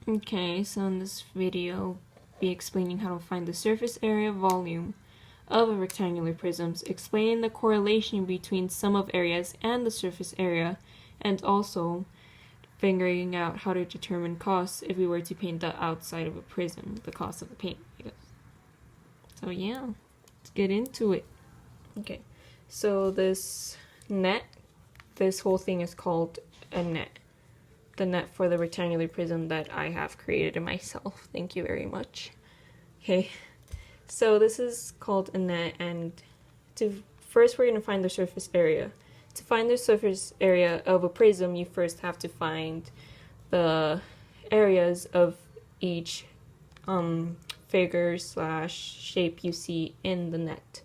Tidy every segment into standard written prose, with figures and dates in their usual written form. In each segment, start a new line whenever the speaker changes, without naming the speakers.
Okay, so in this video, I'll be explaining how to find the surface area volume of a rectangular prism, explaining the correlation between sum of areas and the surface area, and also figuring out how to determine costs if we were to paint the outside of a prism, the cost of the paint, I guess. So yeah, let's get into it. Okay, so this whole thing is called a net. The net for the rectangular prism that I have created myself. Thank you very much. Okay, so this is called a net, and first we're going to find the surface area. To find the surface area of a prism, you first have to find the areas of each figure / shape you see in the net.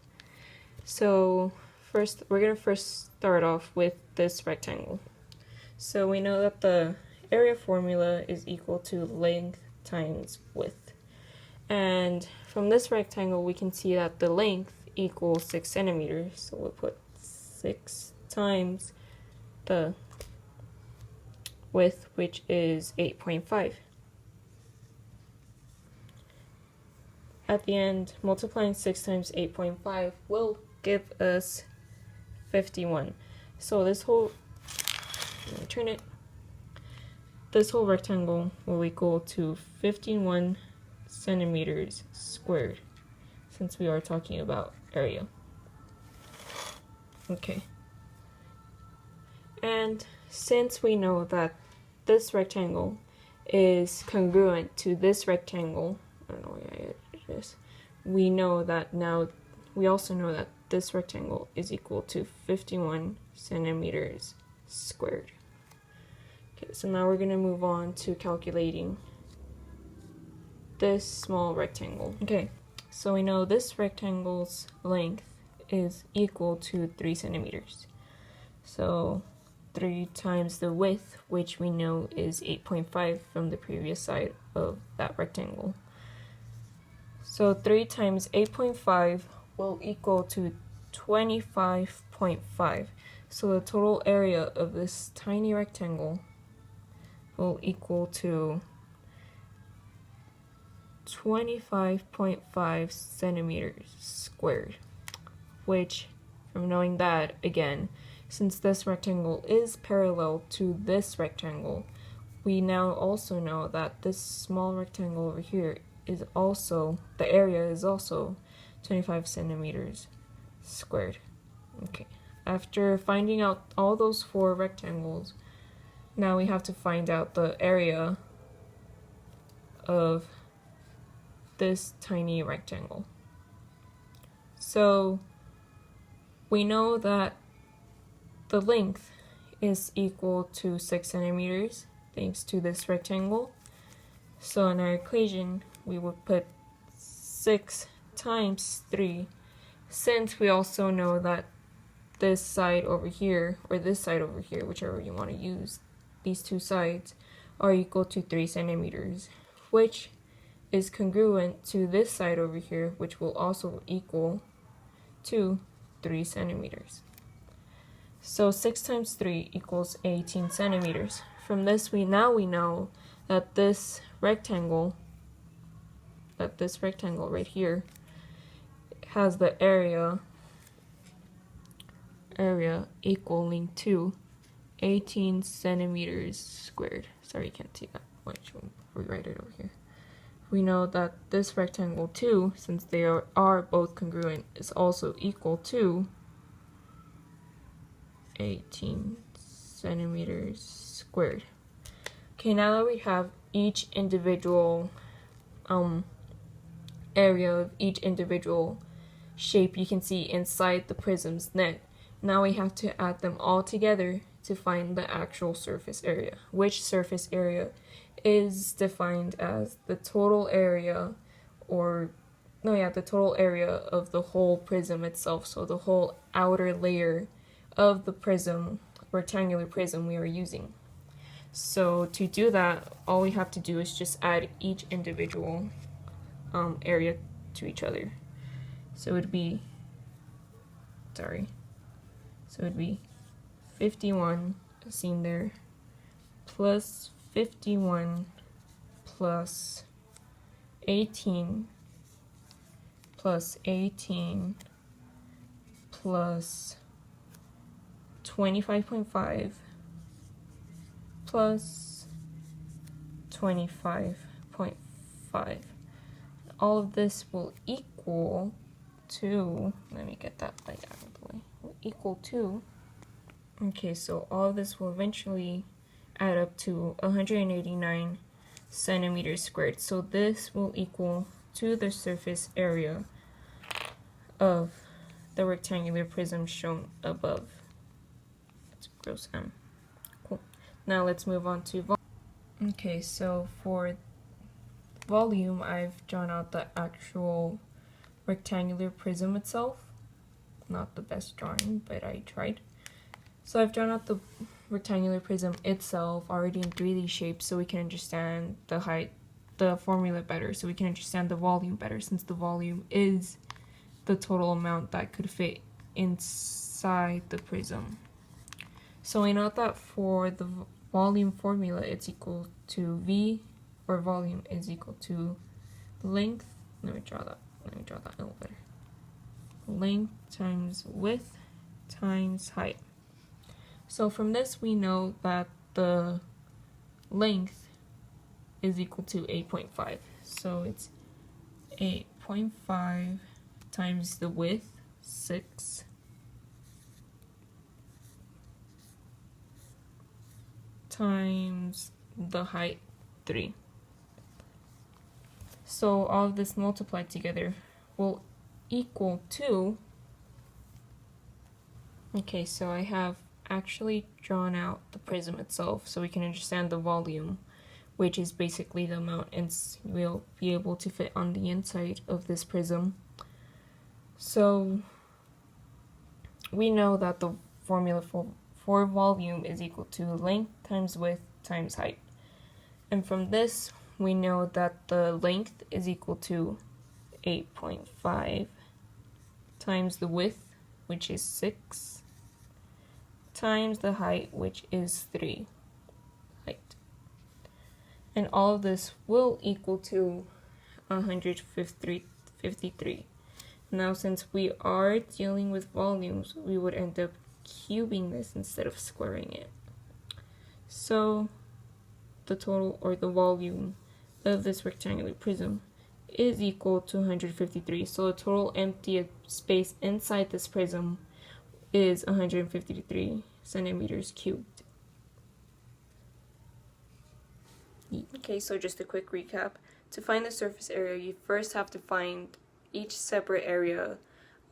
So first, we're going to start off with this rectangle. So we know that the area formula is equal to length times width. And from this rectangle, we can see that the length equals 6 centimeters. So we'll put 6 times the width, which is 8.5. At the end, multiplying 6 times 8.5 will give us 51. So this whole rectangle will equal to 51 centimeters squared, since we are talking about area. Okay. And since we know that this rectangle is congruent to this rectangle, I don't know where I edited this, we also know that this rectangle is equal to 51 centimeters squared. Okay, so now we're going to move on to calculating this small rectangle. Okay, so we know this rectangle's length is equal to 3 centimeters. So 3 times the width, which we know is 8.5 from the previous side of that rectangle. So 3 times 8.5 will equal to 25.5. So the total area of this tiny rectangle will equal to 25.5 centimeters squared, which, from knowing that, again, since this rectangle is parallel to this rectangle, we now also know that this small rectangle over here is also, the area is also 25 centimeters squared. Okay, after finding out all those 4 rectangles, now we have to find out the area of this tiny rectangle. So we know that the length is equal to 6 centimeters thanks to this rectangle. So in our equation, we would put 6 times 3, since we also know that this side over here, or this side over here, whichever you want to use, these two sides are equal to 3 centimeters, which is congruent to this side over here, which will also equal to 3 centimeters. So 6 times 3 equals 18 centimeters. From this, we know that this rectangle right here has the area equaling to 18 centimeters squared. Sorry, you can't see that. Wait, we'll rewrite it over here. We know that this rectangle too, since they are both congruent, is also equal to 18 centimeters squared. Okay, now that we have each individual area of each individual shape you can see inside the prism's net, now we have to add them all together to find the actual surface area, which surface area is defined as the total area the total area of the whole prism itself, so the whole outer layer of the prism, rectangular prism we are using. So to do that, all we have to do is just add each individual area to each other. So it would be 51 seen there plus 51 plus 18 plus 18 plus 25.5 plus 25.5. All of this will equal to, let me get that light out of the way, will equal to, okay, so all of this will eventually add up to 189 centimeters squared. So this will equal to the surface area of the rectangular prism shown above. That's gross M. Cool. Now let's move on to volume. Okay, so for volume, I've drawn out the actual rectangular prism itself. Not the best drawing, but I tried. So I've drawn out the rectangular prism itself already in 3D shape so we can understand the height, the formula better, so we can understand the volume better, since the volume is the total amount that could fit inside the prism. So we know that for the volume formula, it's equal to V, or volume is equal to length. Let me draw that a little better. Length times width times height. So from this we know that the length is equal to 8.5. So it's 8.5 times the width, 6, times the height, 3. So all of this multiplied together will equal to, okay, so I have actually drawn out the prism itself so we can understand the volume, which is basically the amount we'll be able to fit on the inside of this prism. So we know that the formula for volume is equal to length times width times height. And from this, we know that the length is equal to 8.5 times the width, which is 6, times the height, which is 3. Height. And all of this will equal to 153. Now, since we are dealing with volumes, we would end up cubing this instead of squaring it. So the total, or the volume, of this rectangular prism is equal to 153. So the total empty space inside this prism is 153 centimeters cubed. Okay, so just a quick recap. To find the surface area, you first have to find each separate area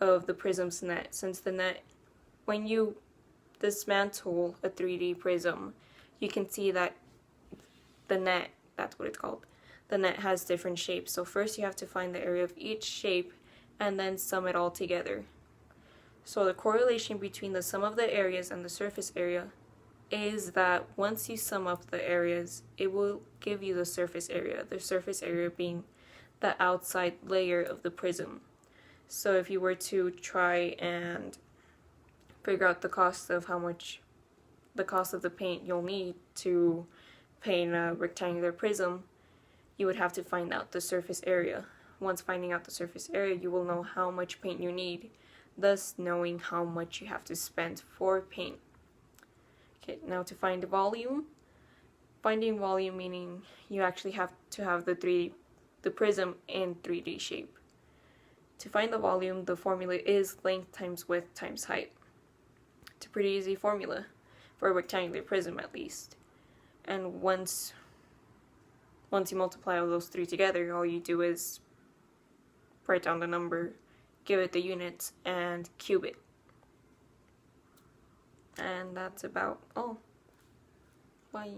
of the prism's net, since the net, when you dismantle a 3D prism, you can see that the net, that's what it's called, the net has different shapes. So first you have to find the area of each shape and then sum it all together. So the correlation between the sum of the areas and the surface area is that once you sum up the areas, it will give you the surface area being the outside layer of the prism. So if you were to try and figure out the cost of the paint you'll need to paint a rectangular prism, you would have to find out the surface area. Once finding out the surface area, you will know how much paint you need, thus knowing how much you have to spend for paint. Okay, now to find the volume. Finding volume meaning you actually have to have the prism in 3D shape. To find the volume, the formula is length times width times height. It's a pretty easy formula for a rectangular prism, at least. And once you multiply all those three together, all you do is write down the number, give it the units, and cube it. And that's about all. Bye.